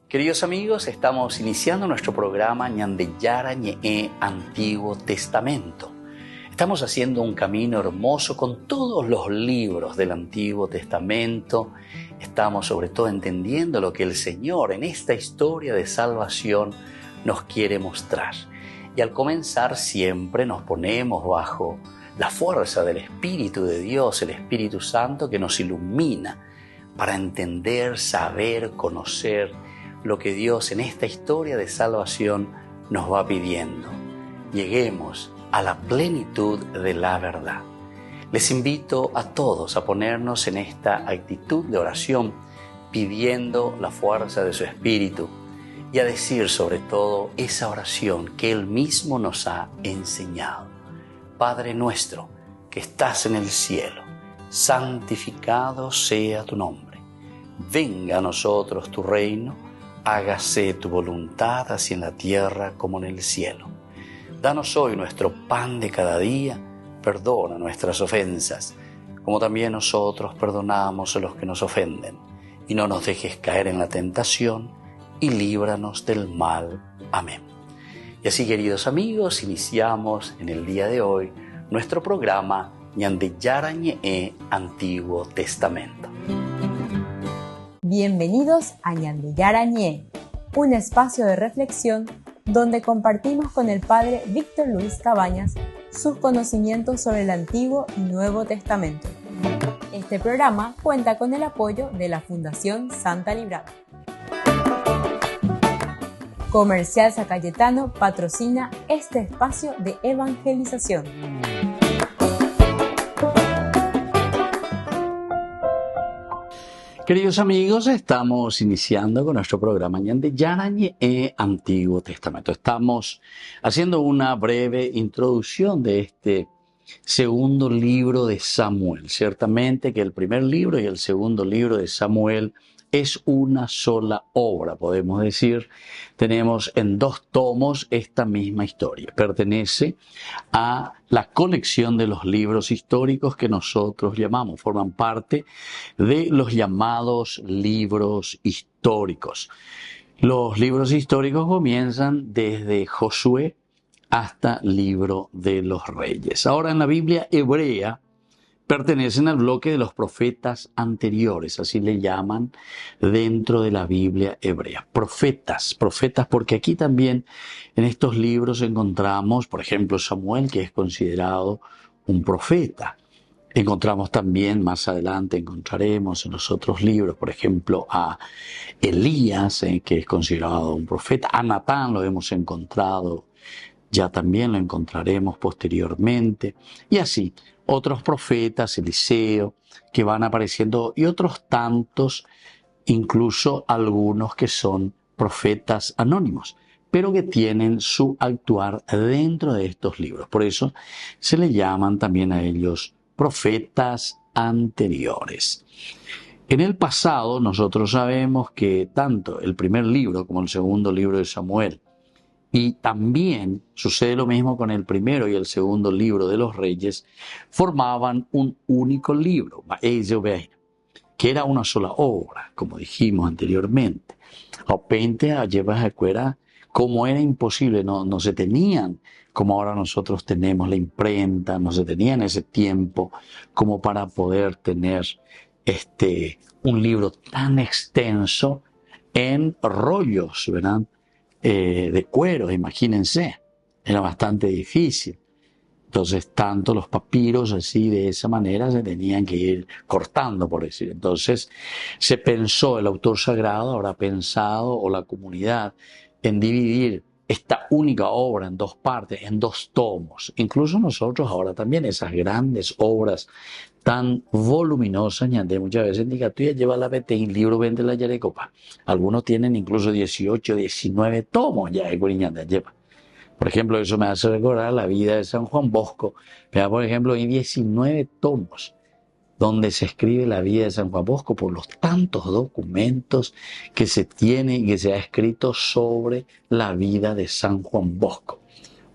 Queridos amigos, estamos iniciando nuestro programa Ñandeyara Ñe'e Antiguo Testamento. Estamos haciendo un camino hermoso con todos los libros del Antiguo Testamento. Estamos sobre todo entendiendo lo que el Señor en esta historia de salvación nos quiere mostrar. Y al comenzar siempre nos ponemos bajo la fuerza del Espíritu de Dios, el Espíritu Santo que nos ilumina para entender, saber, conocer lo que Dios en esta historia de salvación nos va pidiendo. Lleguemos a la plenitud de la verdad. Les invito a todos a ponernos en esta actitud de oración, pidiendo la fuerza de su Espíritu y a decir sobre todo esa oración que Él mismo nos ha enseñado. Padre nuestro que estás en el cielo, santificado sea tu nombre. Venga a nosotros tu reino, hágase tu voluntad así en la tierra como en el cielo. Danos hoy nuestro pan de cada día, perdona nuestras ofensas, como también nosotros perdonamos a los que nos ofenden. Y no nos dejes caer en la tentación, y líbranos del mal. Amén. Y así, queridos amigos, iniciamos en el día de hoy nuestro programa Ñandeyara Ñe'e Antiguo Testamento. Bienvenidos a Ñandeyara Ñe'e, un espacio de reflexión donde compartimos con el Padre Víctor Luis Cabañas sus conocimientos sobre el Antiguo y Nuevo Testamento. Este programa cuenta con el apoyo de la Fundación Santa Librada. Comercial San Cayetano patrocina este espacio de evangelización. Queridos amigos, estamos iniciando con nuestro programa Ñandeyara Ñe'e Antiguo Testamento. Estamos haciendo una breve introducción de este segundo libro de Samuel. Ciertamente que el primer libro y el segundo libro de Samuel es una sola obra, podemos decir. Tenemos en 2 tomos esta misma historia. Pertenece a la colección de los libros históricos que nosotros llamamos, forman parte de los llamados libros históricos. Los libros históricos comienzan desde Josué hasta Libro de los Reyes. Ahora, en la Biblia hebrea pertenecen al bloque de los profetas anteriores, así le llaman dentro de la Biblia hebrea. Profetas porque aquí también en estos libros encontramos, por ejemplo, Samuel, que es considerado un profeta. Encontramos también, más adelante encontraremos en los otros libros, por ejemplo, a Elías, que es considerado un profeta. A Natán lo hemos encontrado, ya también lo encontraremos posteriormente. Y así, otros profetas, Eliseo, que van apareciendo, y otros tantos, incluso algunos que son profetas anónimos, pero que tienen su actuar dentro de estos libros. Por eso se le llaman también a ellos profetas anteriores. En el pasado nosotros sabemos que tanto el primer libro como el segundo libro de Samuel, y también sucede lo mismo con el primero y el segundo libro de los Reyes, formaban un único libro, que era una sola obra, como dijimos anteriormente. Como era imposible, no se tenían, como ahora nosotros tenemos la imprenta, no se tenía en ese tiempo como para poder tener un libro tan extenso en rollos, ¿verdad? De cuero, imagínense, era bastante difícil. Entonces, tanto los papiros así de esa manera se tenían que ir cortando, por decir. Entonces, se pensó, el autor sagrado habrá pensado, o la comunidad, en dividir esta única obra en 2 partes, en 2 tomos. Incluso nosotros ahora también, esas grandes obras tan voluminosas, muchas veces diga, tú ya llevas la BT, el libro vende la Yarecopa. Algunos tienen incluso 18, 19 tomos ya de lleva. Por ejemplo, eso me hace recordar la vida de San Juan Bosco. Por ejemplo, hay 19 tomos donde se escribe la vida de San Juan Bosco por los tantos documentos que se tiene y que se ha escrito sobre la vida de San Juan Bosco.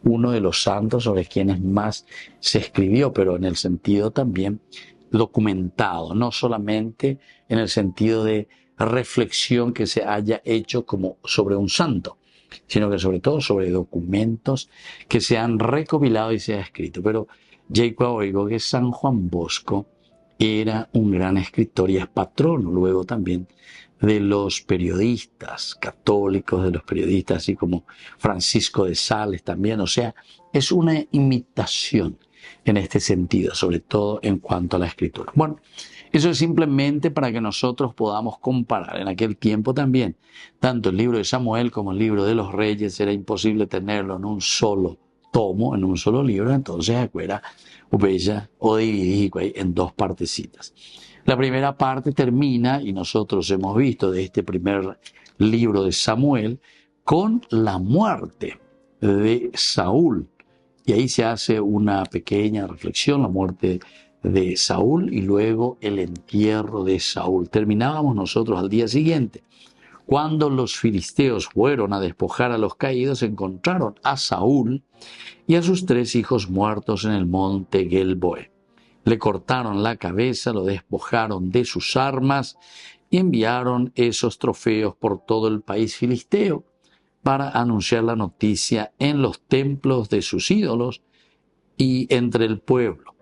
Uno de los santos sobre quienes más se escribió, pero en el sentido también documentado, no solamente en el sentido de reflexión que se haya hecho como sobre un santo, sino que sobre todo sobre documentos que se han recopilado y se ha escrito. Pero Jacob oigo que San Juan Bosco era un gran escritor y es patrono luego también de los periodistas católicos, de los periodistas así como Francisco de Sales también. O sea, es una imitación en este sentido, sobre todo en cuanto a la escritura. Bueno, eso es simplemente para que nosotros podamos comparar. En aquel tiempo también, tanto el libro de Samuel como el libro de los Reyes era imposible tenerlo en un solo tomo, en un solo libro, entonces acuera bella o dividir en dos partecitas. La primera parte termina, y nosotros hemos visto de este primer libro de Samuel, con la muerte de Saúl. Y ahí se hace una pequeña reflexión, la muerte de Saúl y luego el entierro de Saúl. Terminábamos nosotros al día siguiente. Cuando los filisteos fueron a despojar a los caídos, encontraron a Saúl y a sus 3 hijos muertos en el monte Gelboé. Le cortaron la cabeza, lo despojaron de sus armas y enviaron esos trofeos por todo el país filisteo para anunciar la noticia en los templos de sus ídolos y entre el pueblo.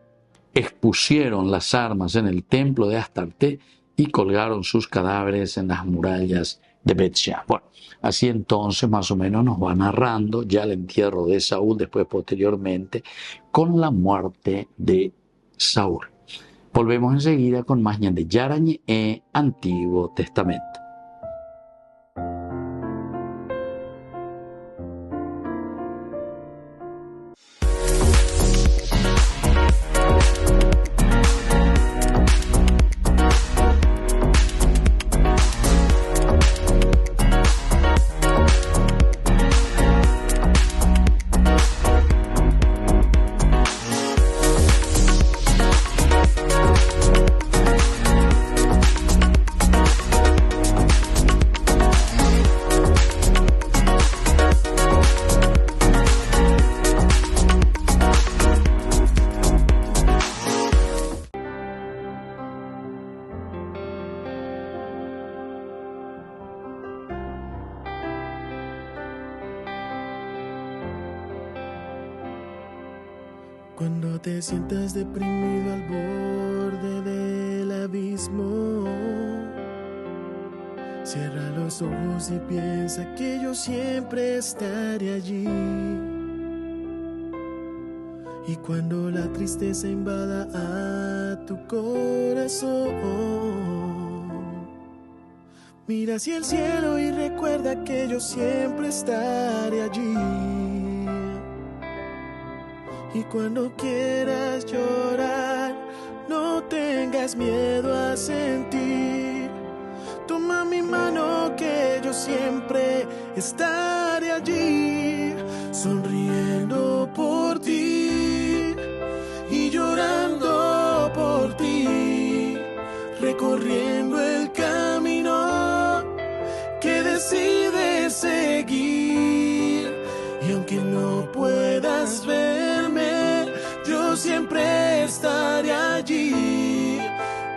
Expusieron las armas en el templo de Astarte y colgaron sus cadáveres en las murallas de Bet-Shean. Bueno, así entonces más o menos nos va narrando ya el entierro de Saúl, después posteriormente con la muerte de Saúl. Volvemos enseguida con más de Yarañe e Antiguo Testamento. Cuando te sientas deprimido al borde del abismo, cierra los ojos y piensa que yo siempre estaré allí. Y cuando la tristeza invada a tu corazón, mira hacia el cielo y recuerda que yo siempre estaré allí. Y cuando quieras llorar, no tengas miedo a sentir. Toma mi mano que yo siempre estaré allí, sonriendo por ti y llorando por ti, recorriendo el camino que decides seguir. Y aunque no puedas verme, yo siempre estaré allí,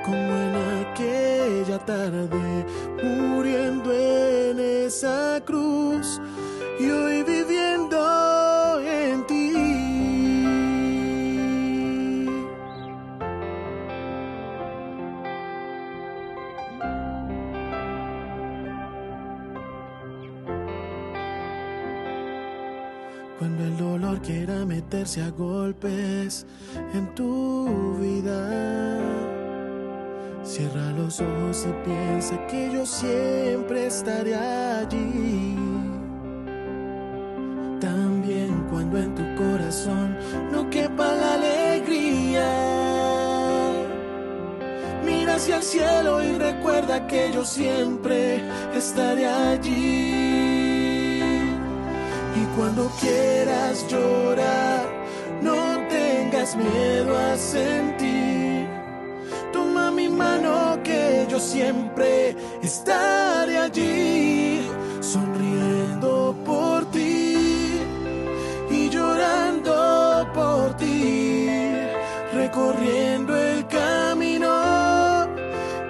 como en aquella tarde, muriendo en esa cruz y hoy viviendo en ti. Cuando el dolor quiera meterse a golpes en tu vida, cierra los ojos y piensa que yo siempre estaré allí. También cuando en tu corazón no quepa la alegría, mira hacia el cielo y recuerda que yo siempre estaré allí. Y cuando quieras llorar, no tengas miedo a sentir. Toma mi mano que yo siempre estaré allí, sonriendo por ti y llorando por ti, recorriendo el camino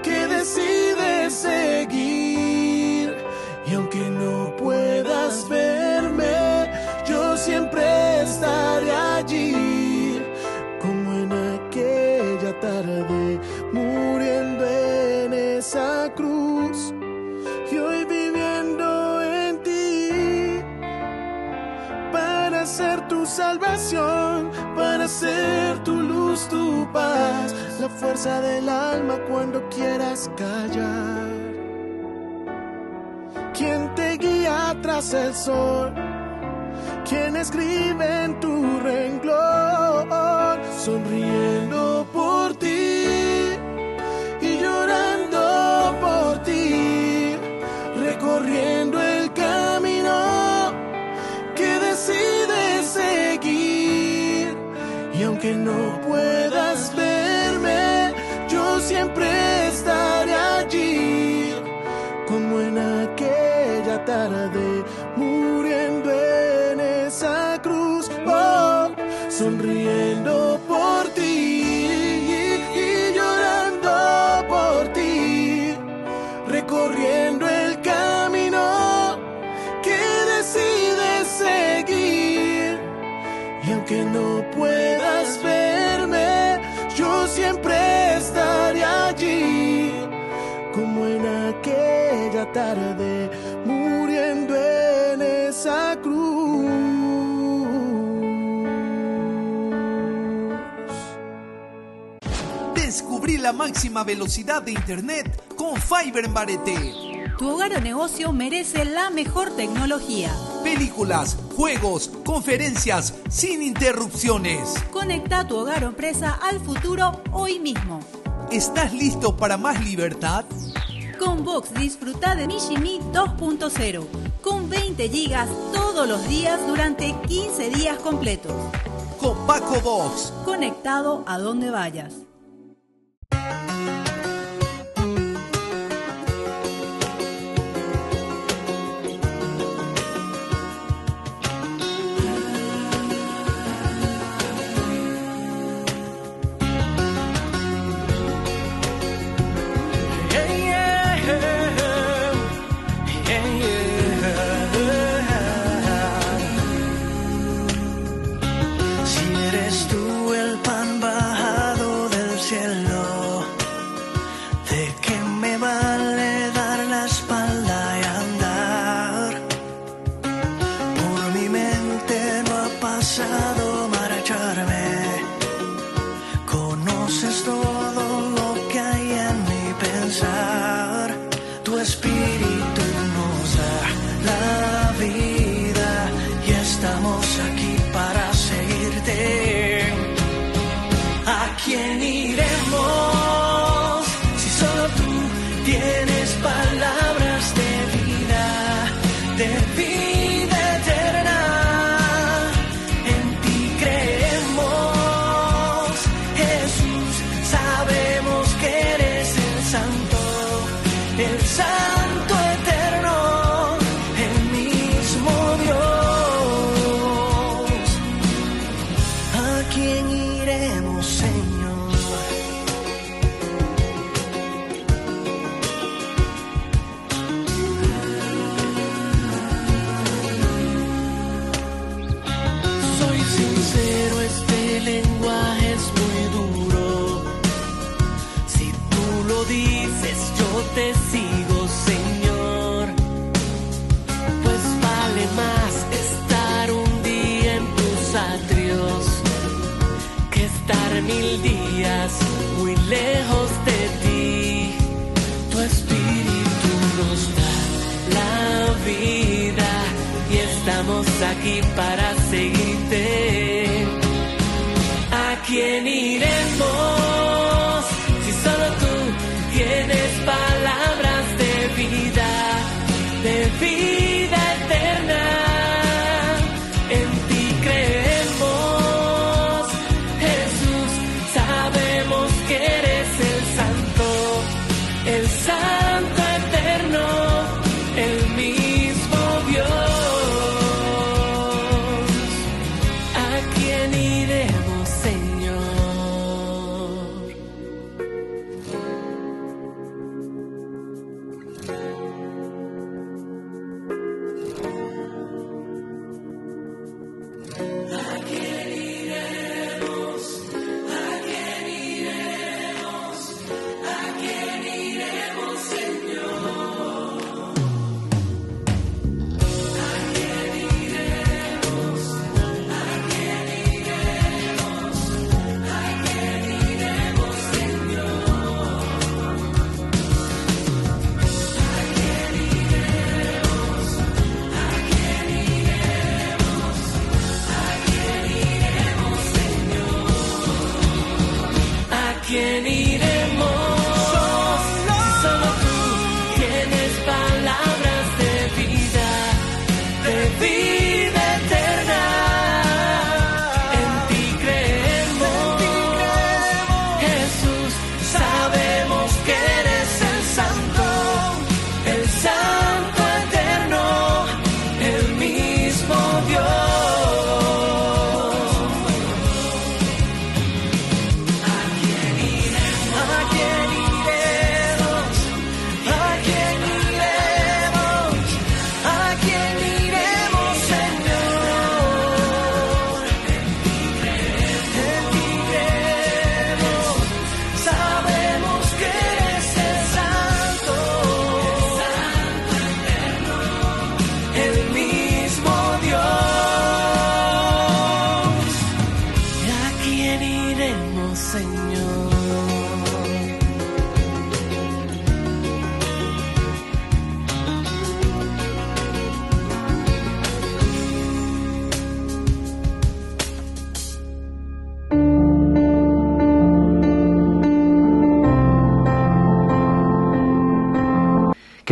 que decides seguir. ser tu salvación, para ser tu luz, tu paz, la fuerza del alma cuando quieras callar. ¿Quién te guía tras el sol? ¿Quién escribe en tu renglón? Sonriendo por ti y llorando por ti, recorriendo el camino que decides seguir. Y aunque no puedas verme, yo siempre estaré allí, como en aquella tarde, muriendo en esa cruz, oh, sonriendo por ti y llorando por ti, recorriendo el camino que decides seguir. Y aunque no puedas verme, yo siempre estaré allí, como en aquella tarde, muriendo en esa cruz. Descubrí la máxima velocidad de internet con Fiber en Barete. Tu hogar o negocio merece la mejor tecnología. Películas, juegos, conferencias, sin interrupciones. Conecta tu hogar o empresa al futuro hoy mismo. ¿Estás listo para más libertad? Con Vox disfruta de Mishimi 2.0 con 20 gigas todos los días durante 15 días completos. Con Paco Vox. Conectado a donde vayas. Aquí para seguirte. ¿A quién iremos si solo tú tienes palabras de vida eterna? En ti creemos, Jesús, sabemos que eres el Santo eterno, el mismo Dios. ¿A quién iremos, Señor?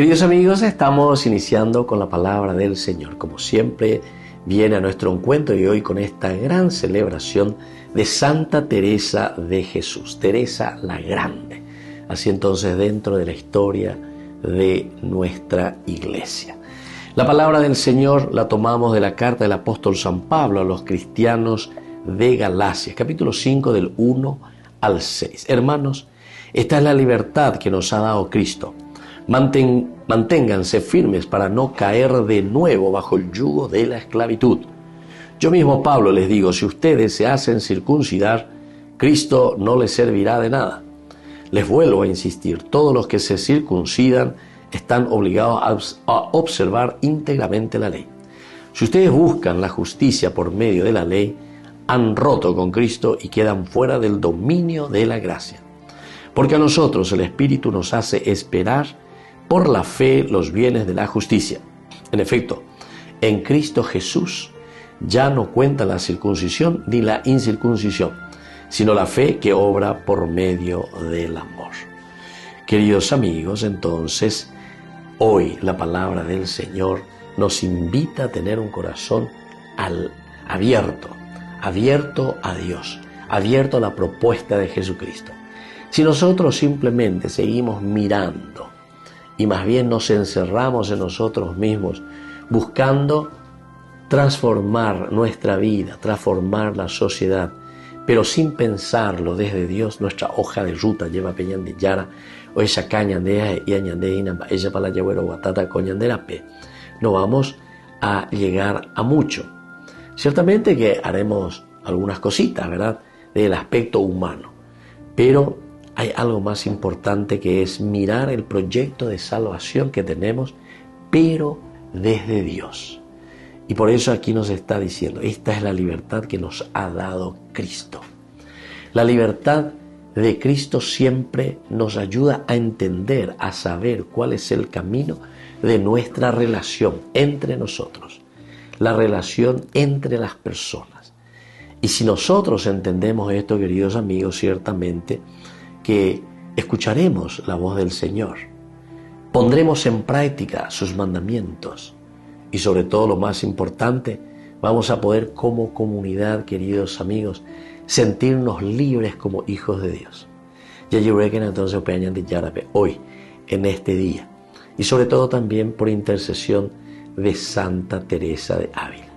Queridos amigos, estamos iniciando con la palabra del Señor. Como siempre, viene a nuestro encuentro y hoy con esta gran celebración de Santa Teresa de Jesús, Teresa la Grande. Así entonces dentro de la historia de nuestra iglesia. La palabra del Señor la tomamos de la carta del apóstol San Pablo a los cristianos de Galacia, capítulo 5 del 1 al 6. Hermanos, esta es la libertad que nos ha dado Cristo. Manténganse firmes para no caer de nuevo bajo el yugo de la esclavitud. Yo mismo, Pablo, les digo, si ustedes se hacen circuncidar, Cristo no les servirá de nada. Les vuelvo a insistir, todos los que se circuncidan están obligados a observar íntegramente la ley. Si ustedes buscan la justicia por medio de la ley, han roto con Cristo y quedan fuera del dominio de la gracia. Porque a nosotros el Espíritu nos hace esperar por la fe los bienes de la justicia. En efecto, en Cristo Jesús ya no cuenta la circuncisión ni la incircuncisión, sino la fe que obra por medio del amor. Queridos amigos, entonces, hoy la palabra del Señor nos invita a tener un corazón abierto a Dios, abierto a la propuesta de Jesucristo. Si nosotros simplemente seguimos mirando y más bien nos encerramos en nosotros mismos, buscando transformar nuestra vida, transformar la sociedad, pero sin pensarlo desde Dios, nuestra hoja de ruta lleva peñandillara, o esa cañandea y añandea, ella para la llevero guatata coñandera pe. No vamos a llegar a mucho. Ciertamente que haremos algunas cositas, ¿verdad?, del aspecto humano, pero hay algo más importante que es mirar el proyecto de salvación que tenemos, pero desde Dios. Y por eso aquí nos está diciendo, esta es la libertad que nos ha dado Cristo. La libertad de Cristo siempre nos ayuda a entender, a saber cuál es el camino de nuestra relación entre nosotros, la relación entre las personas. Y si nosotros entendemos esto, queridos amigos, ciertamente que escucharemos la voz del Señor, pondremos en práctica sus mandamientos y sobre todo lo más importante, vamos a poder como comunidad, queridos amigos, sentirnos libres como hijos de Dios. Ya yo creo que entonces hoy, en este día, y sobre todo también por intercesión de Santa Teresa de Ávila.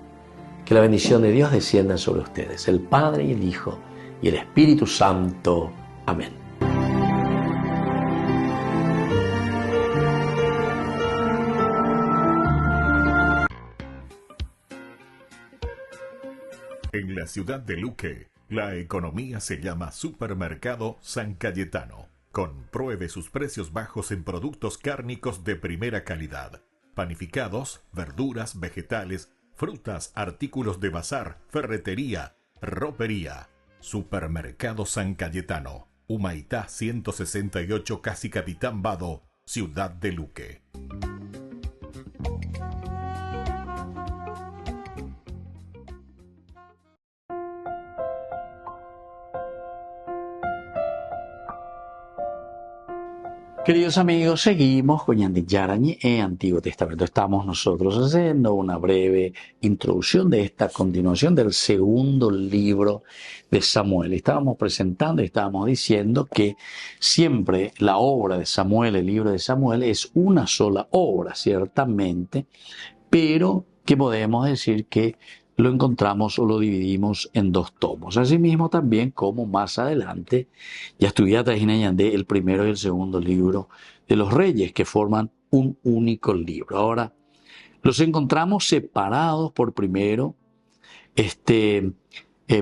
Que la bendición de Dios descienda sobre ustedes, el Padre y el Hijo y el Espíritu Santo. Amén. En la ciudad de Luque, la economía se llama Supermercado San Cayetano. Compruebe sus precios bajos en productos cárnicos de primera calidad. Panificados, verduras, vegetales, frutas, artículos de bazar, ferretería, ropería. Supermercado San Cayetano, Humaitá 168, Casi Capitán Vado, ciudad de Luque. Queridos amigos, seguimos con Yarañé en Antiguo Testamento. Estamos nosotros haciendo una breve introducción de esta continuación del segundo libro de Samuel. Estábamos presentando y estábamos diciendo que siempre la obra de Samuel, el libro de Samuel, es una sola obra, ciertamente, pero que podemos decir que lo encontramos o lo dividimos en dos tomos. Asimismo también como más adelante ya estudiaste el primero y el segundo libro de los Reyes, que forman un único libro. Ahora, los encontramos separados por primero,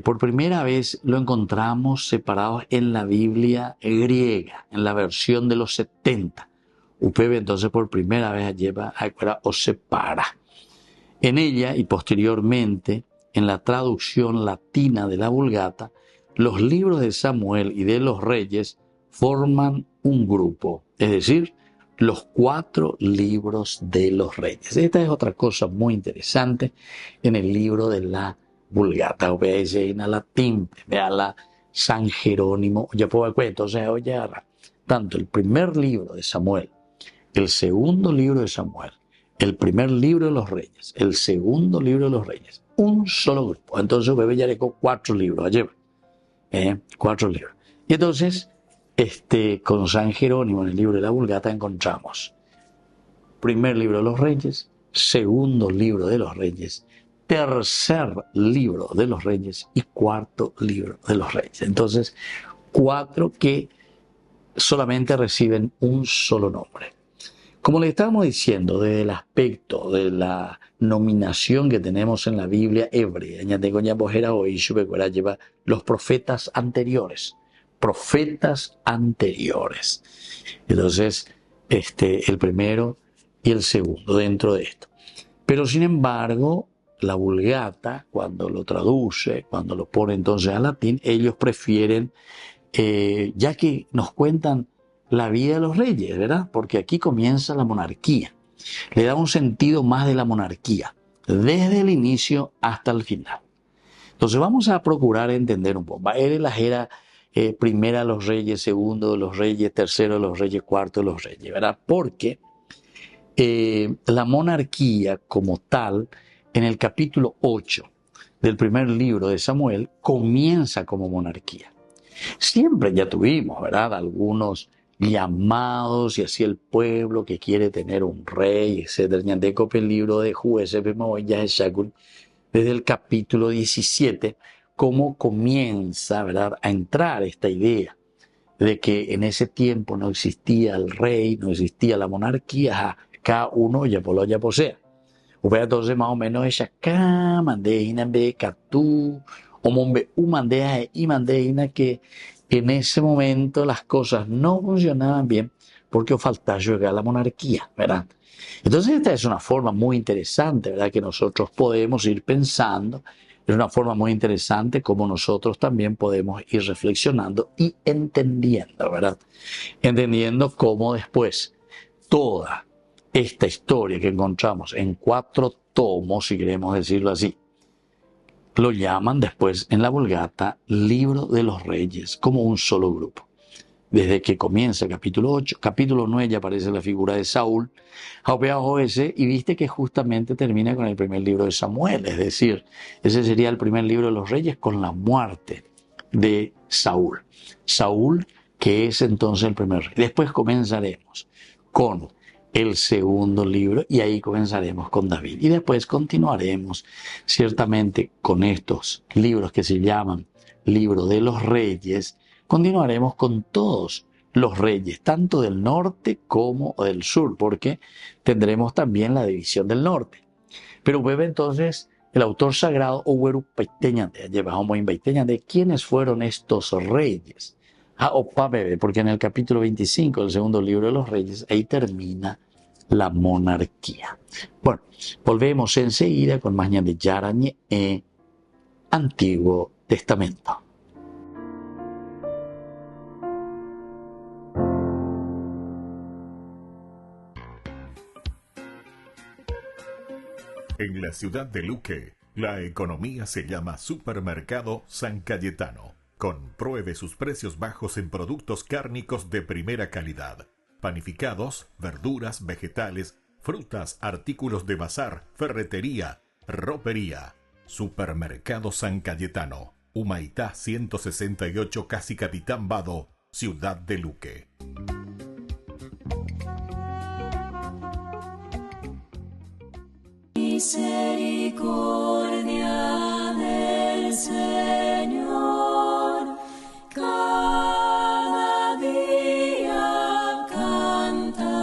por primera vez lo encontramos separados en la Biblia griega, en la versión de los 70. Upebe entonces por primera vez lleva a o separa. En ella y posteriormente en la traducción latina de la Vulgata, los libros de Samuel y de los Reyes forman un grupo, es decir, los 4 libros de los Reyes. Esta es otra cosa muy interesante en el libro de la Vulgata. Veáis en la latín, vea la San Jerónimo, ya puedo cuento, o sea, oye, tanto el primer libro de Samuel el segundo libro de Samuel, el primer libro de los reyes, el segundo libro de los reyes, un solo grupo. Entonces bebé ya dejó 4 libros ayer, 4 libros. Y entonces, con San Jerónimo en el libro de la Vulgata encontramos primer libro de los reyes, segundo libro de los reyes, tercer libro de los reyes y cuarto libro de los reyes. Entonces, 4 que solamente reciben un solo nombre. Como le estábamos diciendo, desde el aspecto de la nominación que tenemos en la Biblia hebrea, lleva los profetas anteriores. Profetas anteriores. Entonces, el primero y el segundo dentro de esto. Pero sin embargo, la Vulgata, cuando lo traduce, cuando lo pone entonces al latín, ellos prefieren, ya que nos cuentan la vida de los reyes, ¿verdad? Porque aquí comienza la monarquía. Le da un sentido más de la monarquía, desde el inicio hasta el final. Entonces vamos a procurar entender un poco. Era primera de los reyes, segundo de los reyes, tercero de los reyes, cuarto de los reyes, ¿verdad? Porque la monarquía como tal, en el capítulo 8 del primer libro de Samuel, comienza como monarquía. Siempre ya tuvimos, ¿verdad? Algunos llamados y así el pueblo que quiere tener un rey, etc. El libro de Jueces, desde el capítulo 17, cómo comienza, ¿verdad?, a entrar esta idea de que en ese tiempo no existía el rey, no existía la monarquía, cada uno ya posea. Entonces más o menos ella acá mandé inambe catú o mombe ina que en ese momento las cosas no funcionaban bien porque faltaba llegar a la monarquía, ¿verdad? Entonces esta es una forma muy interesante, ¿verdad?, que nosotros podemos ir pensando. Es una forma muy interesante como nosotros también podemos ir reflexionando y entendiendo, ¿verdad? Entendiendo cómo después toda esta historia que encontramos en 4 tomos, si queremos decirlo así, lo llaman después en la Vulgata Libro de los Reyes, como un solo grupo. Desde que comienza el capítulo 8, capítulo 9 ya aparece la figura de Saúl, y viste que justamente termina con el primer libro de Samuel, es decir, ese sería el primer libro de los Reyes con la muerte de Saúl. Saúl, que es entonces el primer rey. Después comenzaremos con el segundo libro y ahí comenzaremos con David. Y después continuaremos ciertamente con estos libros que se llaman Libro de los Reyes. Continuaremos con todos los reyes, tanto del norte como del sur, porque tendremos también la división del norte. Pero bebe entonces el autor sagrado Oweru Paiteñante, de quiénes fueron estos reyes. Porque en el capítulo 25 del segundo libro de los reyes, ahí termina la monarquía. Bueno, volvemos enseguida con más de Yarañe Antiguo Testamento. En la ciudad de Luque, la economía se llama Supermercado San Cayetano. Compruebe sus precios bajos en productos cárnicos de primera calidad. Panificados, verduras, vegetales, frutas, artículos de bazar, ferretería, ropería. Supermercado San Cayetano. Humaitá 168, Casi Capitán Vado, ciudad de Luque. Misericordia del Señor, cada día cantaré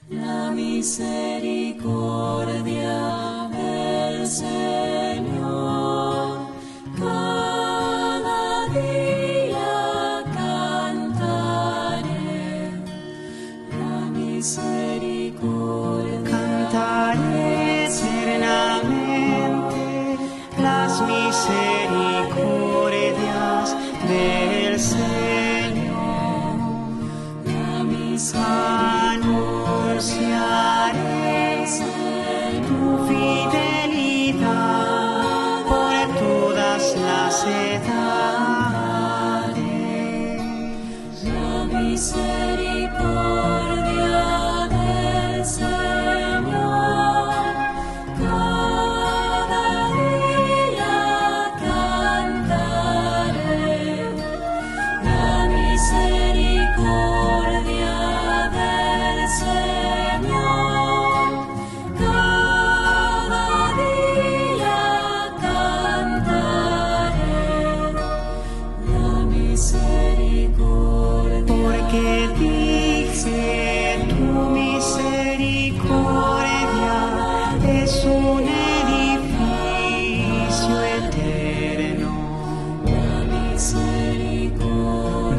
la misericordia del Señor, cada día cantaré la misericordia. Cantaré eternamente las misericordias del Señor. La Anunciaré tu fidelidad por todas las edades. misericordia. es un edificio eterno,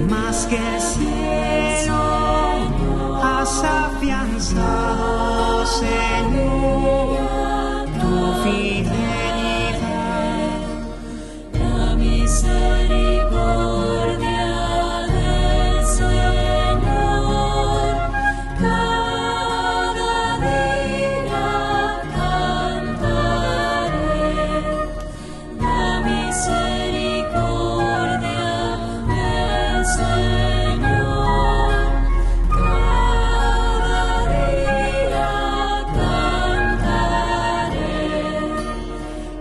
más que el cielo has afianzado, Señor, tu fidelidad. La misericordia del Señor, cada día cantaré. La misericordia del Señor, cada día cantaré.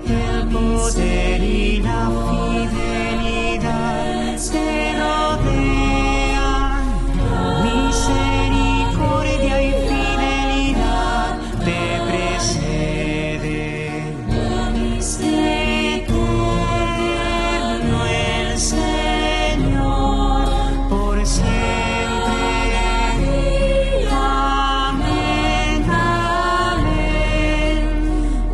El poder y la fidelidad te rodean, misericordia y fidelidad te preceden. Eterno el Señor, por siempre. Amén, amén.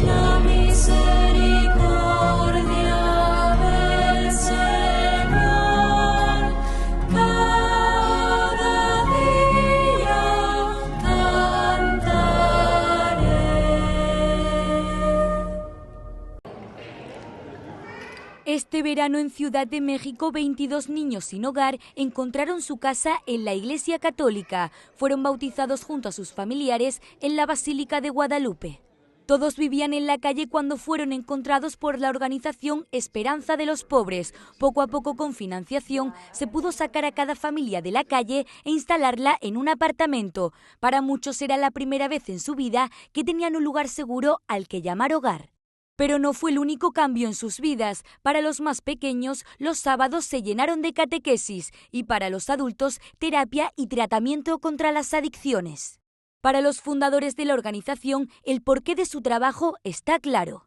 La misericordia del Señor, cada día cantaré. Este verano en Ciudad de México, 22 niños sin hogar encontraron su casa en la Iglesia Católica. Fueron bautizados junto a sus familiares en la Basílica de Guadalupe. Todos vivían en la calle cuando fueron encontrados por la organización Esperanza de los Pobres. Poco a poco, con financiación, se pudo sacar a cada familia de la calle e instalarla en un apartamento. Para muchos era la primera vez en su vida que tenían un lugar seguro al que llamar hogar. Pero no fue el único cambio en sus vidas. Para los más pequeños, los sábados se llenaron de catequesis y para los adultos, terapia y tratamiento contra las adicciones. Para los fundadores de la organización, el porqué de su trabajo está claro.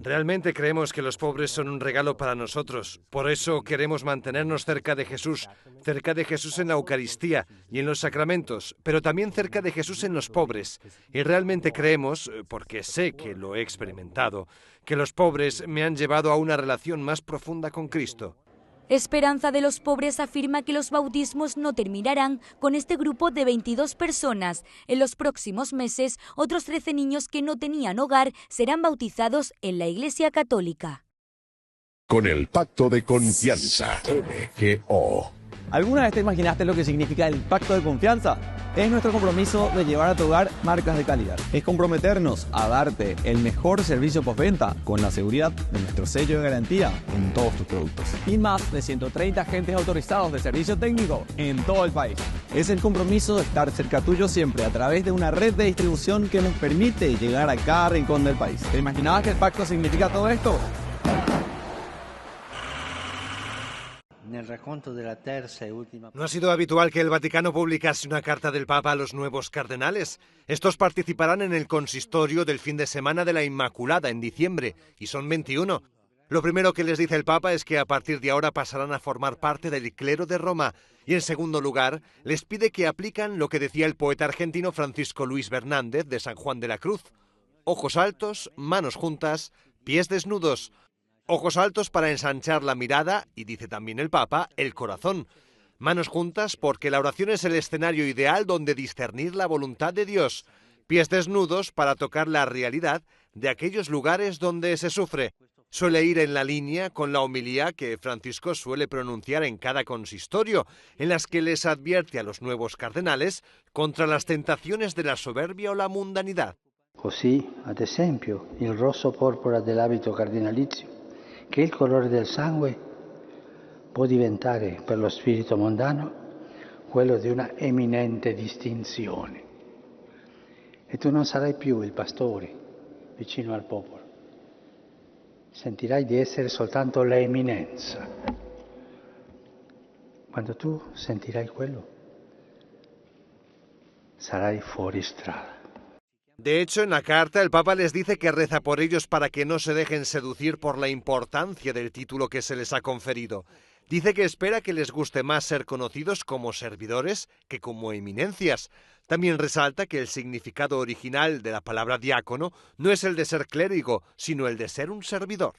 Realmente creemos que los pobres son un regalo para nosotros. Por eso queremos mantenernos cerca de Jesús en la Eucaristía y en los sacramentos, pero también cerca de Jesús en los pobres. Y realmente creemos, porque sé que lo he experimentado, que los pobres me han llevado a una relación más profunda con Cristo. Esperanza de los Pobres afirma que los bautismos no terminarán con este grupo de 22 personas. En los próximos meses, otros 13 niños que no tenían hogar serán bautizados en la Iglesia Católica. Con el Pacto de Confianza, MGO. ¿Alguna vez te imaginaste lo que significa el Pacto de Confianza? Es nuestro compromiso de llevar a tu hogar marcas de calidad. Es comprometernos a darte el mejor servicio postventa con la seguridad de nuestro sello de garantía en todos tus productos. Y más de 130 agentes autorizados de servicio técnico en todo el país. Es el compromiso de estar cerca tuyo siempre a través de una red de distribución que nos permite llegar a cada rincón del país. ¿Te imaginabas que el pacto significa todo esto? ¿No ha sido habitual que el Vaticano publicase una carta del Papa a los nuevos cardenales? Estos participarán en el consistorio del fin de semana de la Inmaculada en diciembre, y son 21. Lo primero que les dice el Papa es que a partir de ahora pasarán a formar parte del clero de Roma, y en segundo lugar, les pide que aplican lo que decía el poeta argentino Francisco Luis Bernández de San Juan de la Cruz: ojos altos, manos juntas, pies desnudos. Ojos altos para ensanchar la mirada y, dice también el Papa, el corazón. Manos juntas porque la oración es el escenario ideal donde discernir la voluntad de Dios. Pies desnudos para tocar la realidad de aquellos lugares donde se sufre. Suele ir en la línea con la homilía que Francisco suele pronunciar en cada consistorio, en las que les advierte a los nuevos cardenales contra las tentaciones de la soberbia o la mundanidad. Così, ad esempio, il rosso porpora dell'abito cardinalizio, che è il colore del sangue, può diventare per lo spirito mondano quello di una eminente distinzione. E tu non sarai più il pastore vicino al popolo, sentirai di essere soltanto l'eminenza. Quando tu sentirai quello, sarai fuori strada. De hecho, en la carta el Papa les dice que reza por ellos para que no se dejen seducir por la importancia del título que se les ha conferido. Dice que espera que les guste más ser conocidos como servidores que como eminencias. También resalta que el significado original de la palabra diácono no es el de ser clérigo, sino el de ser un servidor.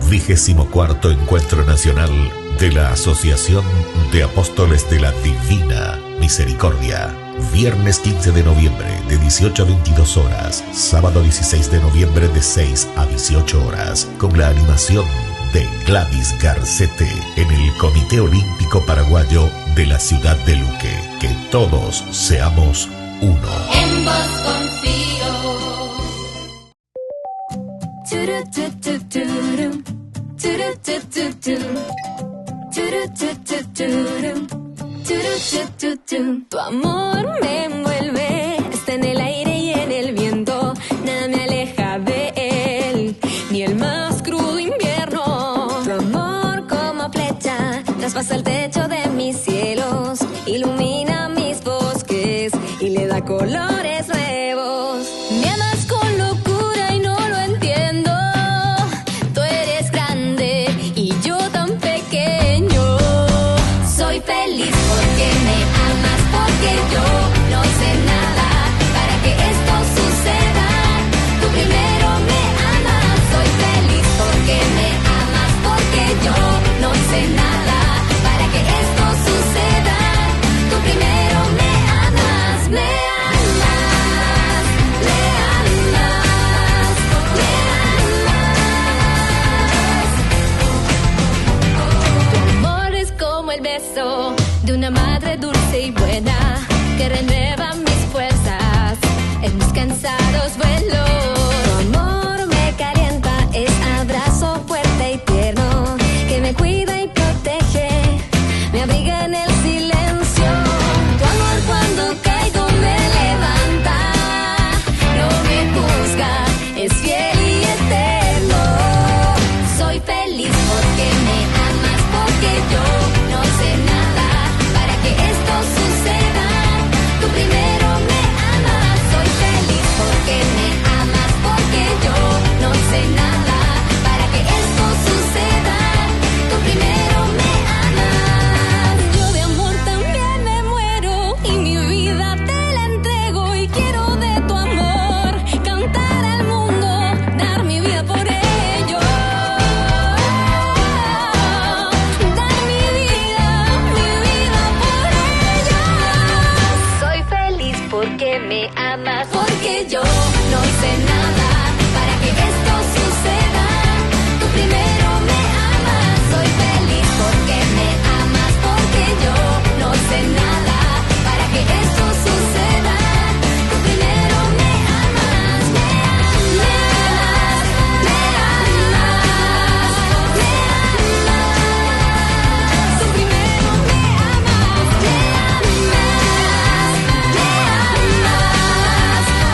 24º Encuentro Nacional de la Asociación de Apóstoles de la Divina Misericordia. Viernes 15 de noviembre de 18 a 22 horas. Sábado 16 de noviembre de 6 a 18 horas. Con la animación de Gladys Garcete en el Comité Olímpico Paraguayo de la ciudad de Luque. Que todos seamos uno. En vos confío. Tu amor me envuelve, está en el aire y en el viento, nada me aleja de él, ni el más crudo invierno. Tu amor como flecha traspasa el techo de mis cielos, ilumina mis bosques y le da colores nuevos. Me amas con locura y no lo entiendo. Tú eres grande y yo tan pequeño. Soy feliz porque me amas, porque yo no hice nada para que esto suceda. Tú primero me amas. Soy feliz porque me amas, porque yo no hice nada para que esto suceda. Tú primero me amas, me amas, me amas, me amas. Tu amor es como el beso de una madre dulce y buena que renueva mis fuerzas en mis cansados vuelos. Tu amor me calienta, es abrazo fuerte y tierno que me cuida y protege, me abriga en el silencio. Tu amor cuando caigo me levanta, no me juzga, es fiel y eterno. Soy feliz porque me amas, porque yo no hice nada para que esto suceda. Tú primero me amas. Soy feliz porque me amas, porque yo no hice nada para que esto suceda. Tú primero me amas. Yo de amor también me muero y mi vida te la entrego y quiero de tu amor cantar al mundo, dar mi vida por ello. Dar mi vida por ello. Soy feliz porque me amas, porque yo no hice nada para que esto suceda. Tú primero me amas. Soy feliz porque me amas, porque yo no hice nada para que esto suceda. Tú primero me amas, me amas, me amas, me amas. Tú primero me amas, me amas, me amas,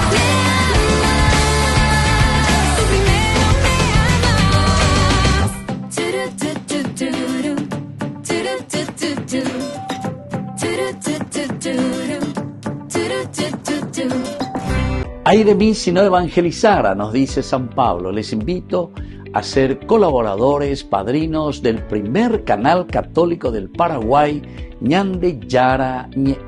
me amas. Tú primero me amas. Turutututuru, turutututuru, turutututuru, turutututuru. Ay de mí si no evangelizara, nos dice San Pablo. Les invito a ser colaboradores, padrinos del primer canal católico del Paraguay, Ñande Yara Ñe.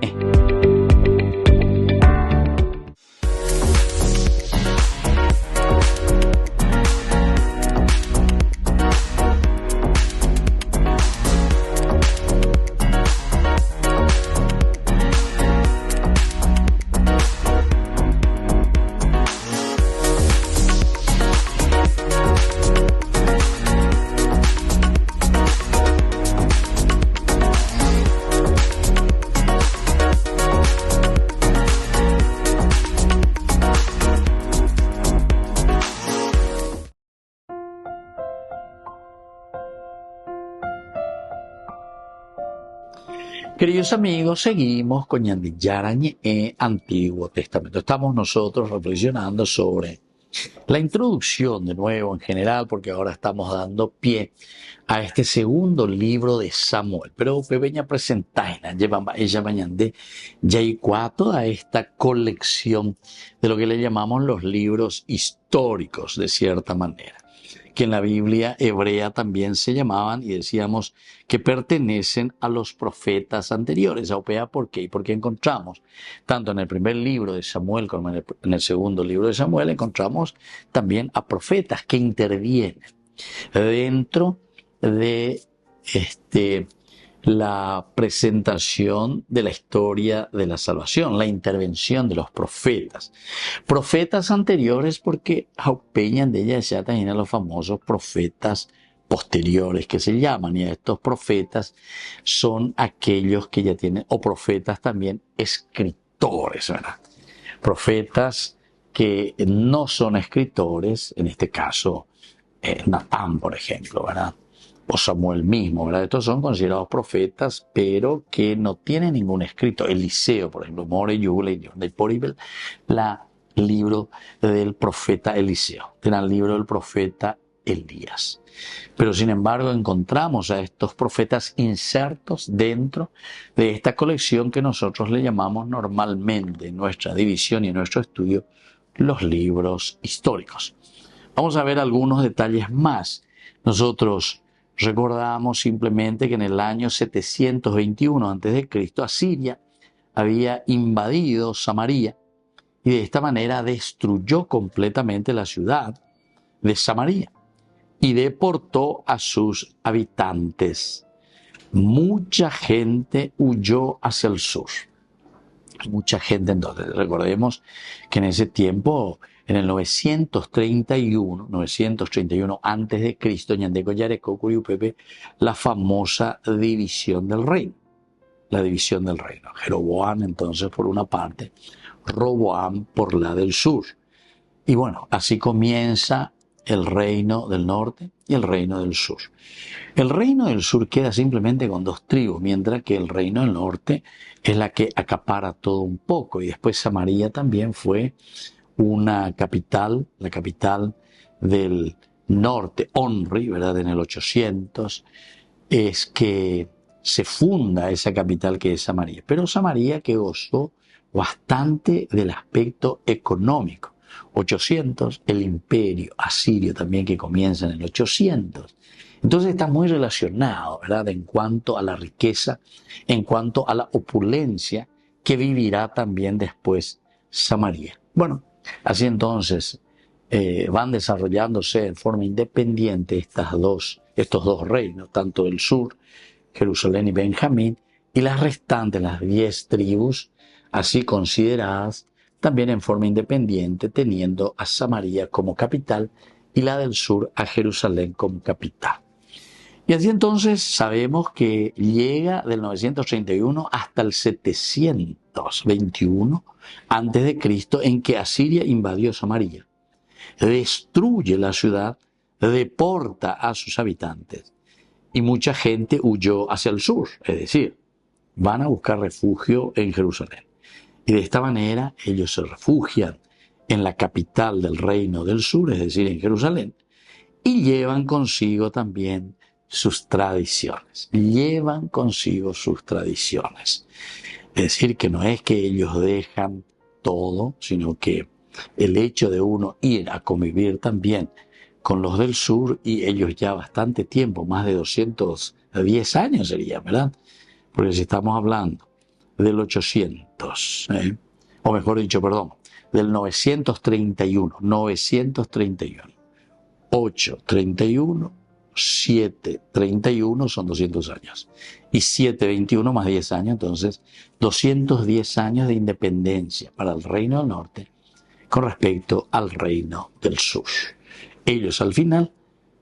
Queridos amigos, seguimos con Ñande Yara Ñe, Antiguo Testamento. Estamos nosotros reflexionando sobre la introducción de nuevo en general, porque ahora estamos dando pie a este segundo libro de Samuel. Pero pequeña presentaina, ella Ñande ya toda esta colección de lo que le llamamos los libros históricos, de cierta manera, que en la Biblia hebrea también se llamaban, y decíamos que pertenecen a los profetas anteriores. ¿Por qué? Porque encontramos, tanto en el primer libro de Samuel como en el segundo libro de Samuel, encontramos también a profetas que intervienen dentro de la presentación de la historia de la salvación, la intervención de los profetas. Profetas anteriores porque aupeñan de ella ya también a los famosos profetas posteriores que se llaman, y a estos profetas son aquellos que ya tienen, o profetas también escritores, ¿verdad? Profetas que no son escritores, en este caso Natán, por ejemplo, ¿verdad? O Samuel mismo, ¿verdad? Estos son considerados profetas, pero que no tienen ningún escrito. Eliseo, por ejemplo, More Yule, de Poribel, libro del profeta Eliseo, el libro del profeta Elías. Pero sin embargo encontramos a estos profetas insertos dentro de esta colección que nosotros le llamamos normalmente en nuestra división y en nuestro estudio los libros históricos. Vamos a ver algunos detalles más. Nosotros recordamos simplemente que en el año 721 a.C. Asiria había invadido Samaria y de esta manera destruyó completamente la ciudad de Samaria y deportó a sus habitantes. Mucha gente huyó hacia el sur. Mucha gente, entonces, recordemos que en ese tiempo, en el 931 antes de Cristo, Ñandeco Yareco Curiupepe, la famosa división del reino. La división del reino. Jeroboam, entonces, por una parte, Roboam por la del sur. Y bueno, así comienza el reino del norte y el reino del sur. El reino del sur queda simplemente con 2 tribus, mientras que el reino del norte es la que acapara todo un poco. Y después Samaria también fue una capital, la capital del norte, Onri, ¿verdad? En el 800 es que se funda esa capital que es Samaria. Pero Samaria que gozó bastante del aspecto económico. 800, el imperio asirio también que comienza en el 800. Entonces está muy relacionado, ¿verdad? En cuanto a la riqueza, en cuanto a la opulencia que vivirá también después Samaria. Bueno, así entonces van desarrollándose en forma independiente estos dos reinos, tanto el sur, Jerusalén y Benjamín, y las restantes, las 10 tribus, así consideradas, también en forma independiente, teniendo a Samaria como capital y la del sur a Jerusalén como capital. Y así entonces sabemos que llega del 931 hasta el 721 a.C., en que Asiria invadió Samaria, destruye la ciudad, deporta a sus habitantes y mucha gente huyó hacia el sur, es decir, van a buscar refugio en Jerusalén. Y de esta manera ellos se refugian en la capital del reino del sur, es decir, en Jerusalén, y llevan consigo también sus tradiciones. Llevan consigo sus tradiciones. Es decir, que no es que ellos dejan todo, sino que el hecho de uno ir a convivir también con los del sur, y ellos ya bastante tiempo, más de 210 años sería, ¿verdad? Porque si estamos hablando del 800, o mejor dicho, perdón, del 931, 831, 731 son 200 años, y 721 más 10 años, entonces 210 años de independencia para el reino del norte con respecto al reino del sur. Ellos al final,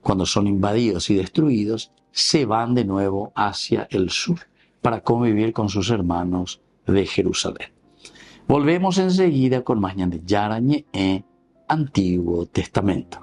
cuando son invadidos y destruidos, se van de nuevo hacia el sur para convivir con sus hermanos de Jerusalén. Volvemos enseguida con más de Yarañe Antiguo Testamento.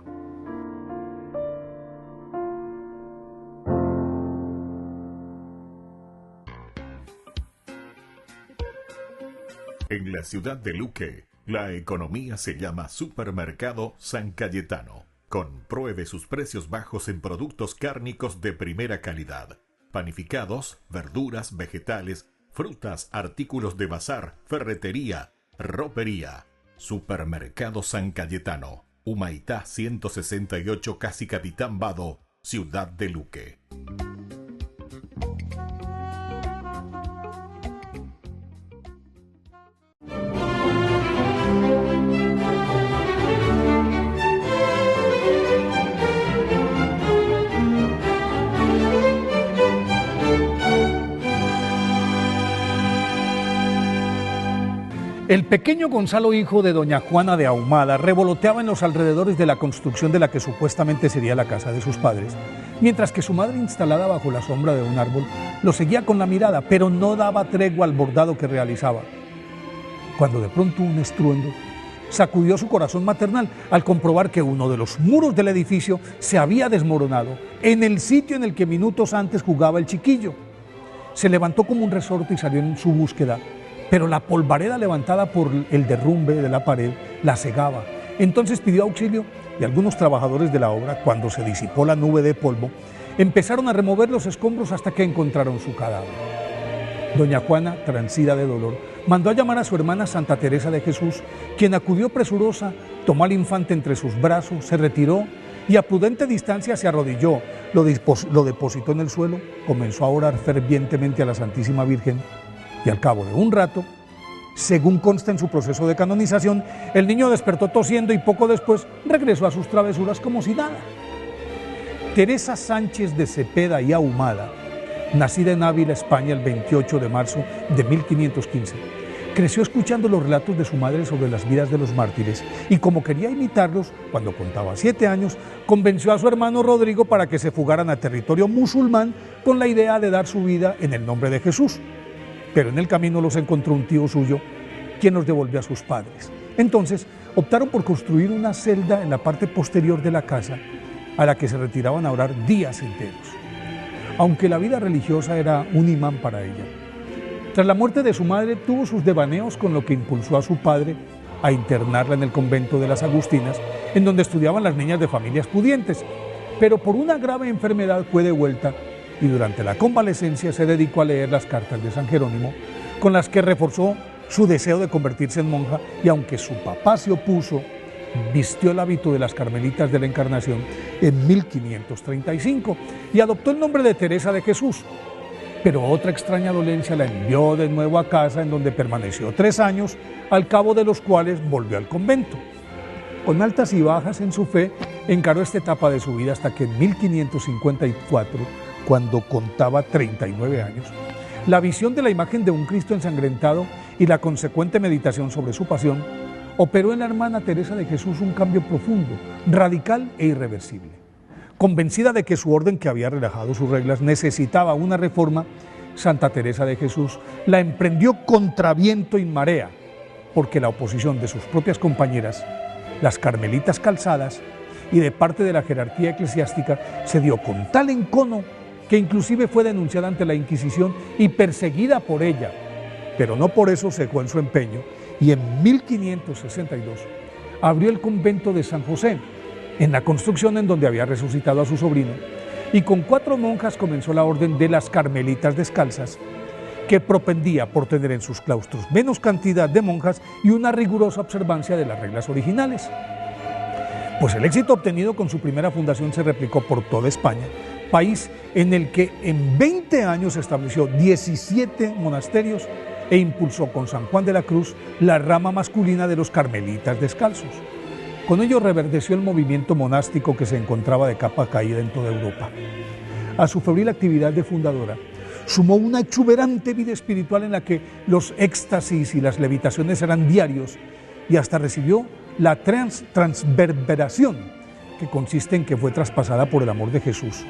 En la ciudad de Luque, la economía se llama Supermercado San Cayetano. Compruebe sus precios bajos en productos cárnicos de primera calidad. Panificados, verduras, vegetales, frutas, artículos de bazar, ferretería, ropería. Supermercado San Cayetano. Humaitá 168, Casi Capitán Vado, Ciudad de Luque. El pequeño Gonzalo, hijo de doña Juana de Ahumada, revoloteaba en los alrededores de la construcción de la que supuestamente sería la casa de sus padres, mientras que su madre, instalada bajo la sombra de un árbol, lo seguía con la mirada, pero no daba tregua al bordado que realizaba. Cuando de pronto un estruendo sacudió su corazón maternal al comprobar que uno de los muros del edificio se había desmoronado en el sitio en el que minutos antes jugaba el chiquillo. Se levantó como un resorte y salió en su búsqueda, pero la polvareda levantada por el derrumbe de la pared la cegaba. Entonces pidió auxilio y algunos trabajadores de la obra, cuando se disipó la nube de polvo, empezaron a remover los escombros hasta que encontraron su cadáver. Doña Juana, transida de dolor, mandó a llamar a su hermana Santa Teresa de Jesús, quien acudió presurosa, tomó al infante entre sus brazos, se retiró y a prudente distancia se arrodilló, lo depositó en el suelo, comenzó a orar fervientemente a la Santísima Virgen y al cabo de un rato, según consta en su proceso de canonización, el niño despertó tosiendo y poco después regresó a sus travesuras como si nada. Teresa Sánchez de Cepeda y Ahumada, nacida en Ávila, España, el 28 de marzo de 1515, creció escuchando los relatos de su madre sobre las vidas de los mártires y, como quería imitarlos, cuando contaba 7 años, convenció a su hermano Rodrigo para que se fugaran a territorio musulmán con la idea de dar su vida en el nombre de Jesús. Pero en el camino los encontró un tío suyo, quien los devolvió a sus padres. Entonces optaron por construir una celda en la parte posterior de la casa, a la que se retiraban a orar días enteros, aunque la vida religiosa era un imán para ella. Tras la muerte de su madre, tuvo sus devaneos, con lo que impulsó a su padre a internarla en el convento de las Agustinas, en donde estudiaban las niñas de familias pudientes, pero por una grave enfermedad fue devuelta y durante la convalecencia se dedicó a leer las cartas de San Jerónimo, con las que reforzó su deseo de convertirse en monja, y aunque su papá se opuso, vistió el hábito de las Carmelitas de la Encarnación en 1535 y adoptó el nombre de Teresa de Jesús. Pero otra extraña dolencia la envió de nuevo a casa, en donde permaneció 3 años, al cabo de los cuales volvió al convento. Con altas y bajas en su fe, encaró esta etapa de su vida hasta que en 1554, cuando contaba 39 años, la visión de la imagen de un Cristo ensangrentado y la consecuente meditación sobre su pasión operó en la hermana Teresa de Jesús un cambio profundo, radical e irreversible. Convencida de que su orden, que había relajado sus reglas, necesitaba una reforma, Santa Teresa de Jesús la emprendió contra viento y marea, porque la oposición de sus propias compañeras, las carmelitas calzadas, y de parte de la jerarquía eclesiástica se dio con tal encono que inclusive fue denunciada ante la Inquisición y perseguida por ella, pero no por eso cejó en su empeño, y en 1562 abrió el convento de San José, en la construcción en donde había resucitado a su sobrino, y con 4 monjas comenzó la orden de las Carmelitas Descalzas, que propendía por tener en sus claustros menos cantidad de monjas y una rigurosa observancia de las reglas originales. Pues el éxito obtenido con su primera fundación se replicó por toda España, país en el que en 20 años estableció 17 monasterios e impulsó con San Juan de la Cruz la rama masculina de los Carmelitas Descalzos. Con ello reverdeció el movimiento monástico que se encontraba de capa caída en toda Europa. A su febril actividad de fundadora sumó una exuberante vida espiritual en la que los éxtasis y las levitaciones eran diarios, y hasta recibió la transverberación, que consiste en que fue traspasada por el amor de Jesús.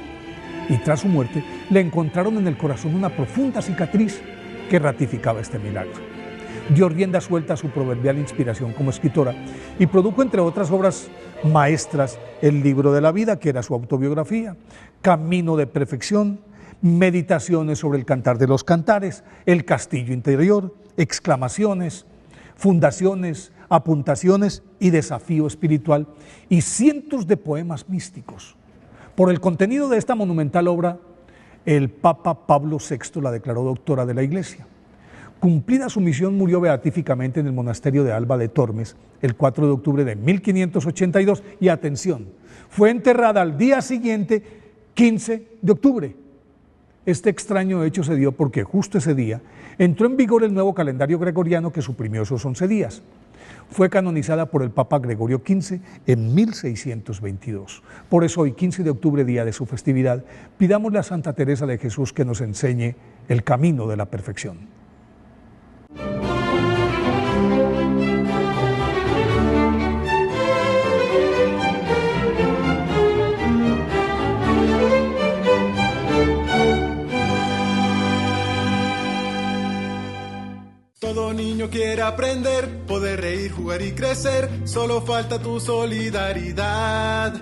Y tras su muerte le encontraron en el corazón una profunda cicatriz que ratificaba este milagro. Dio rienda suelta a su proverbial inspiración como escritora y produjo, entre otras obras maestras, el Libro de la Vida, que era su autobiografía, Camino de Perfección, Meditaciones sobre el Cantar de los Cantares, El Castillo Interior, Exclamaciones, Fundaciones, Apuntaciones y Desafío Espiritual, y cientos de poemas místicos. Por el contenido de esta monumental obra, el Papa Pablo VI la declaró doctora de la Iglesia. Cumplida su misión, murió beatíficamente en el monasterio de Alba de Tormes el 4 de octubre de 1582 y, atención, fue enterrada al día siguiente, 15 de octubre. Este extraño hecho se dio porque justo ese día entró en vigor el nuevo calendario gregoriano que suprimió esos 11 días. Fue canonizada por el Papa Gregorio XV en 1622. Por eso hoy, 15 de octubre, día de su festividad, pidámosle a Santa Teresa de Jesús que nos enseñe el camino de la perfección. Todo niño quiere aprender, poder reír, jugar y crecer, solo falta tu solidaridad.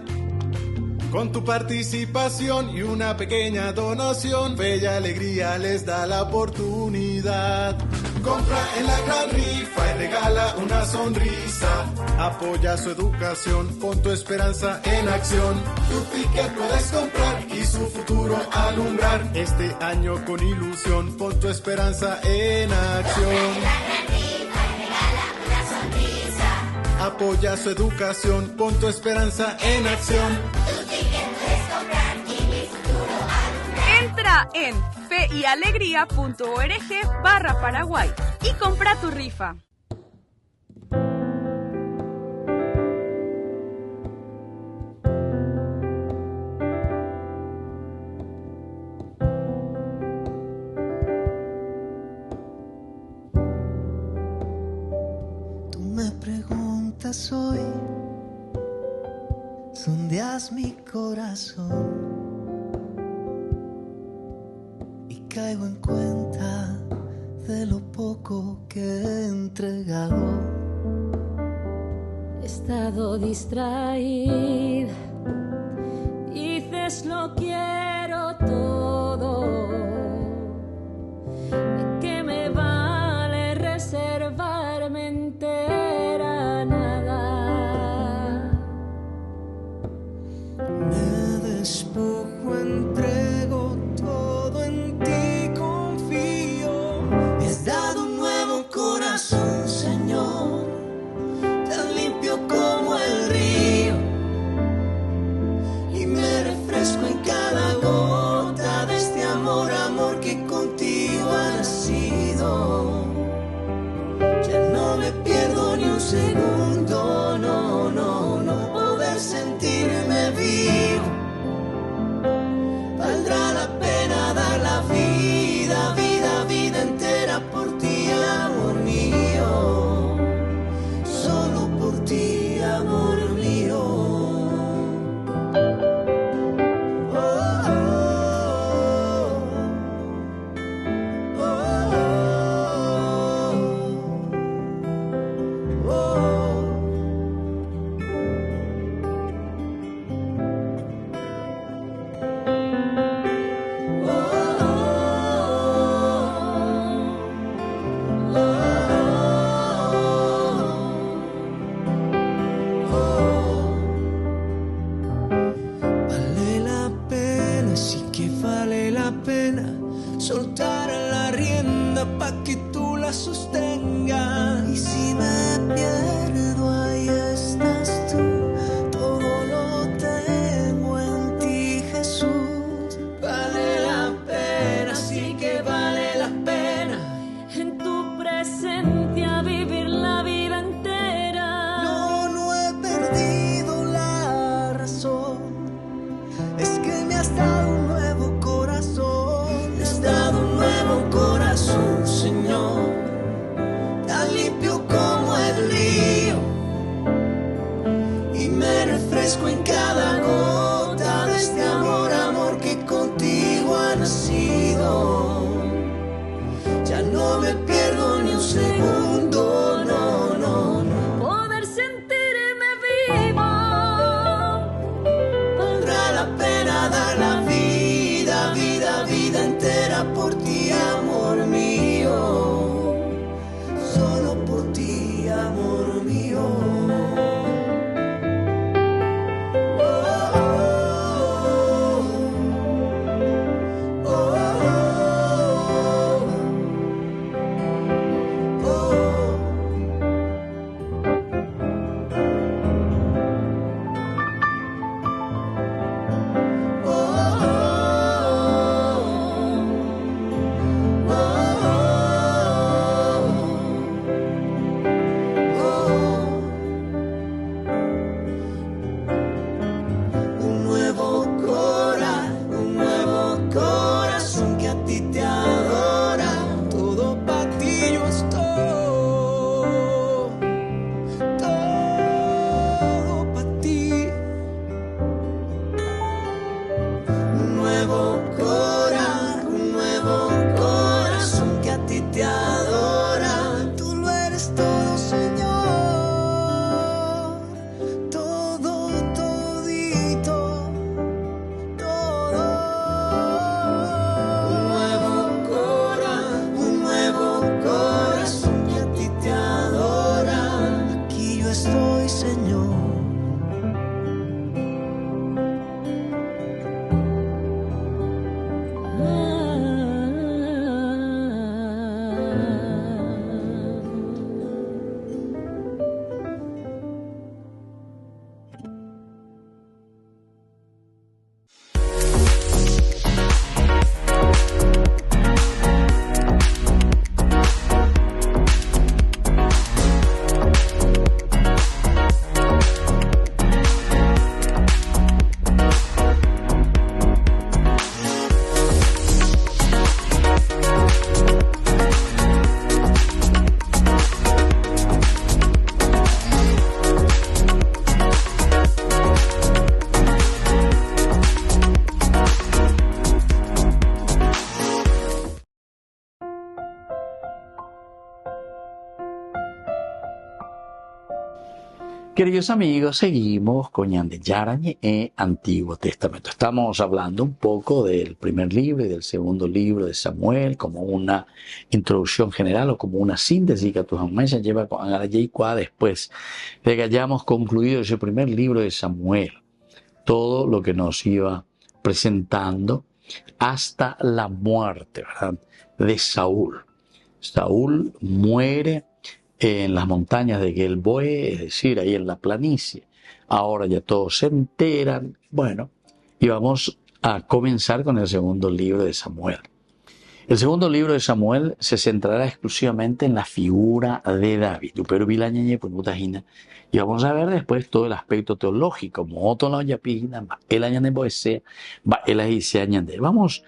Con tu participación y una pequeña donación, Fe y Alegría les da la oportunidad. Compra en la gran rifa y regala una sonrisa. Apoya su educación, pon tu esperanza en acción. Tu ticket puedes comprar y su futuro alumbrar. Este año con ilusión, pon tu esperanza en acción. Apoya su educación, pon tu esperanza en acción. Entra en feyalegría.org/Paraguay y compra tu rifa. Tú me preguntas hoy, sondeas mi corazón. Caigo en cuenta de lo poco que he entregado. He estado distraída, dices lo quiero todo. ¿De qué me vale reservarme entera nada? Me despojo, entrego todo en ti, confío. Me has dado un nuevo corazón, Señor, tan limpio como el río, y me refresco en cada gota de este amor, amor que contigo ha nacido. Ya no me pierdo ni un segundo, no, no, no, poder sentirme vivo. Valdrá la pena dar la vida, vida, vida entera por ti, amor mío. Solo por ti, amor mío. Oh, oh, oh, oh, oh. Queridos amigos, seguimos con Ñande Yarañe e Antiguo Testamento. Estamos hablando un poco del primer libro y del segundo libro de Samuel, como una introducción general o como una síntesis que tu ya lleva con la Yeikua después de que hayamos concluido ese primer libro de Samuel. Todo lo que nos iba presentando hasta la muerte, ¿verdad?, de Saúl. Saúl muere en las montañas de Gelboé, es decir, ahí en la planicie. Ahora ya todos se enteran. Bueno, y vamos a comenzar con el segundo libro de Samuel. El segundo libro de Samuel se centrará exclusivamente en la figura de David. Y vamos a ver después todo el aspecto teológico. Vamos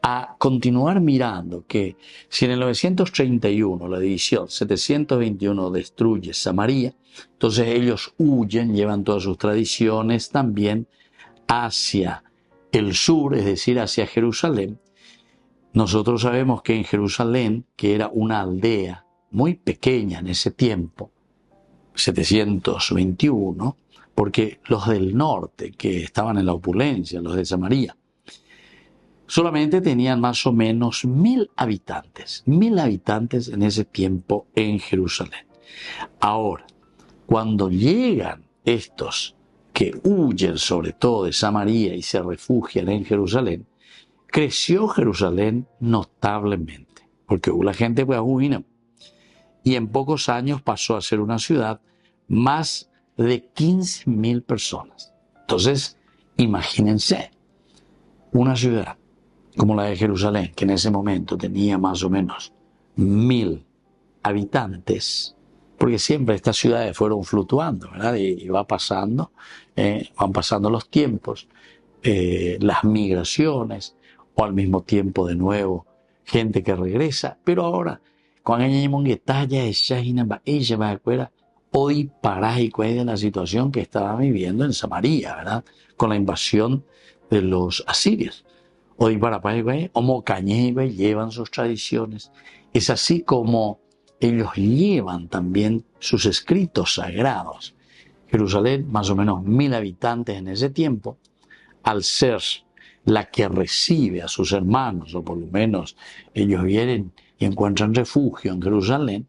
a continuar mirando que si en el 931 la división 721 destruye Samaria, entonces ellos huyen, llevan todas sus tradiciones también hacia el sur, es decir, hacia Jerusalén. Nosotros sabemos que en Jerusalén, que era una aldea muy pequeña en ese tiempo, 721, porque los del norte, que estaban en la opulencia, los de Samaria, solamente tenían más o menos 1000 habitantes. 1000 habitantes en ese tiempo en Jerusalén. Ahora, cuando llegan estos que huyen sobre todo de Samaria y se refugian en Jerusalén, creció Jerusalén notablemente, porque hubo la gente pues huina, y en pocos años pasó a ser una ciudad más de 15.000 personas. Entonces, imagínense, una ciudad como la de Jerusalén, que en ese momento tenía más o menos 1000 habitantes, porque siempre estas ciudades fueron fluctuando, ¿verdad? Y va pasando, van pasando los tiempos, las migraciones, o al mismo tiempo de nuevo gente que regresa, pero ahora, con ella hoy parágico de la situación que estaba viviendo en Samaria, ¿verdad? Con la invasión de los asirios. Hoy para Mocañegüe llevan sus tradiciones. Es así como ellos llevan también sus escritos sagrados. Jerusalén, más o menos 1000 habitantes en ese tiempo, al ser la que recibe a sus hermanos, o por lo menos ellos vienen y encuentran refugio en Jerusalén,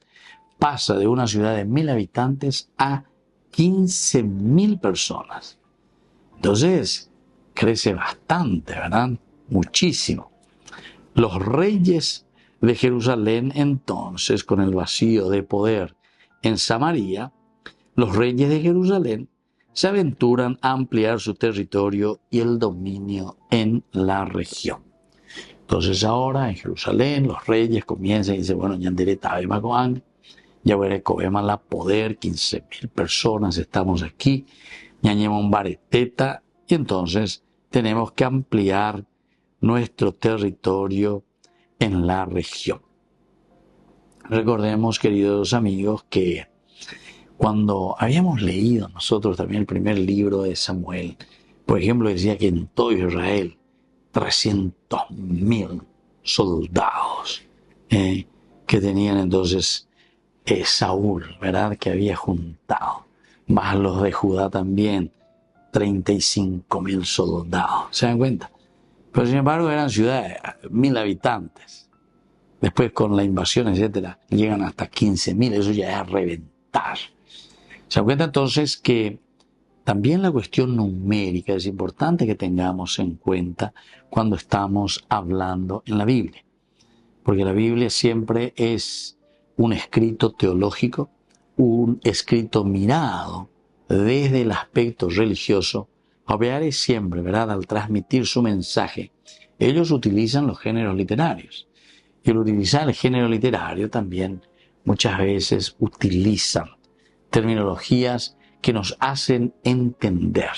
pasa de una ciudad de 1000 habitantes a 15.000 personas. Entonces, crece bastante, ¿verdad? Muchísimo. Los reyes de Jerusalén, entonces, con el vacío de poder en Samaria, los reyes de Jerusalén se aventuran a ampliar su territorio y el dominio en la región. Entonces ahora en Jerusalén los reyes comienzan y dicen, bueno, ya veré la poder, 15.000 personas estamos aquí, un bareteta, y entonces tenemos que ampliar nuestro territorio en la región. Recordemos, queridos amigos, que cuando habíamos leído nosotros también el primer libro de Samuel, por ejemplo, decía que en todo Israel 300.000 soldados que tenían entonces Saúl, ¿verdad?, que había juntado, más los de Judá también, 35.000 soldados. ¿Se dan cuenta? Pero sin embargo eran ciudades, 1000 habitantes. Después con la invasión, etcétera, llegan hasta 15.000, eso ya es reventar. Se dan cuenta entonces que también la cuestión numérica es importante que tengamos en cuenta cuando estamos hablando en la Biblia. Porque la Biblia siempre es un escrito teológico, un escrito mirado desde el aspecto religioso. Obviar siempre, ¿verdad?, al transmitir su mensaje, ellos utilizan los géneros literarios. Y al utilizar el género literario también muchas veces utilizan terminologías que nos hacen entender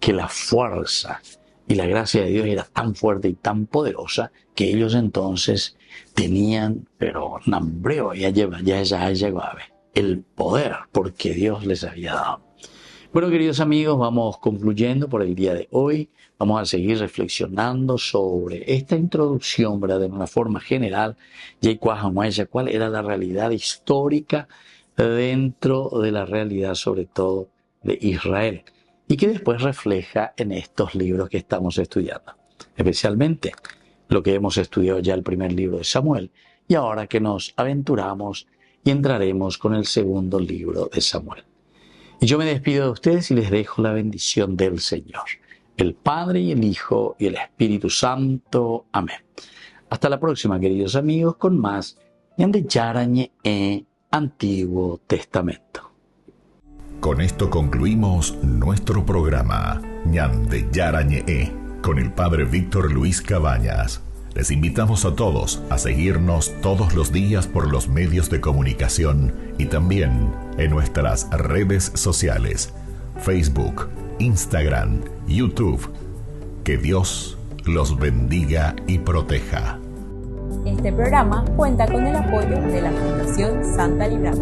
que la fuerza y la gracia de Dios era tan fuerte y tan poderosa que ellos entonces tenían, pero nambreo, ya llegó a ver el poder porque Dios les había dado. Bueno, queridos amigos, vamos concluyendo por el día de hoy. Vamos a seguir reflexionando sobre esta introducción, ¿verdad?, de una forma general, cuál era la realidad histórica dentro de la realidad, sobre todo, de Israel y que después refleja en estos libros que estamos estudiando, especialmente lo que hemos estudiado ya el primer libro de Samuel y ahora que nos aventuramos y entraremos con el segundo libro de Samuel. Y yo me despido de ustedes y les dejo la bendición del Señor, el Padre y el Hijo y el Espíritu Santo. Amén. Hasta la próxima, queridos amigos, con más Ñande Yarañe Antiguo Testamento. Con esto concluimos nuestro programa Ñande Yarañe con el Padre Víctor Luis Cabañas. Les invitamos a todos a seguirnos todos los días por los medios de comunicación y también en nuestras redes sociales, Facebook, Instagram, YouTube. Que Dios los bendiga y proteja. Este programa cuenta con el apoyo de la Fundación Santa Librada.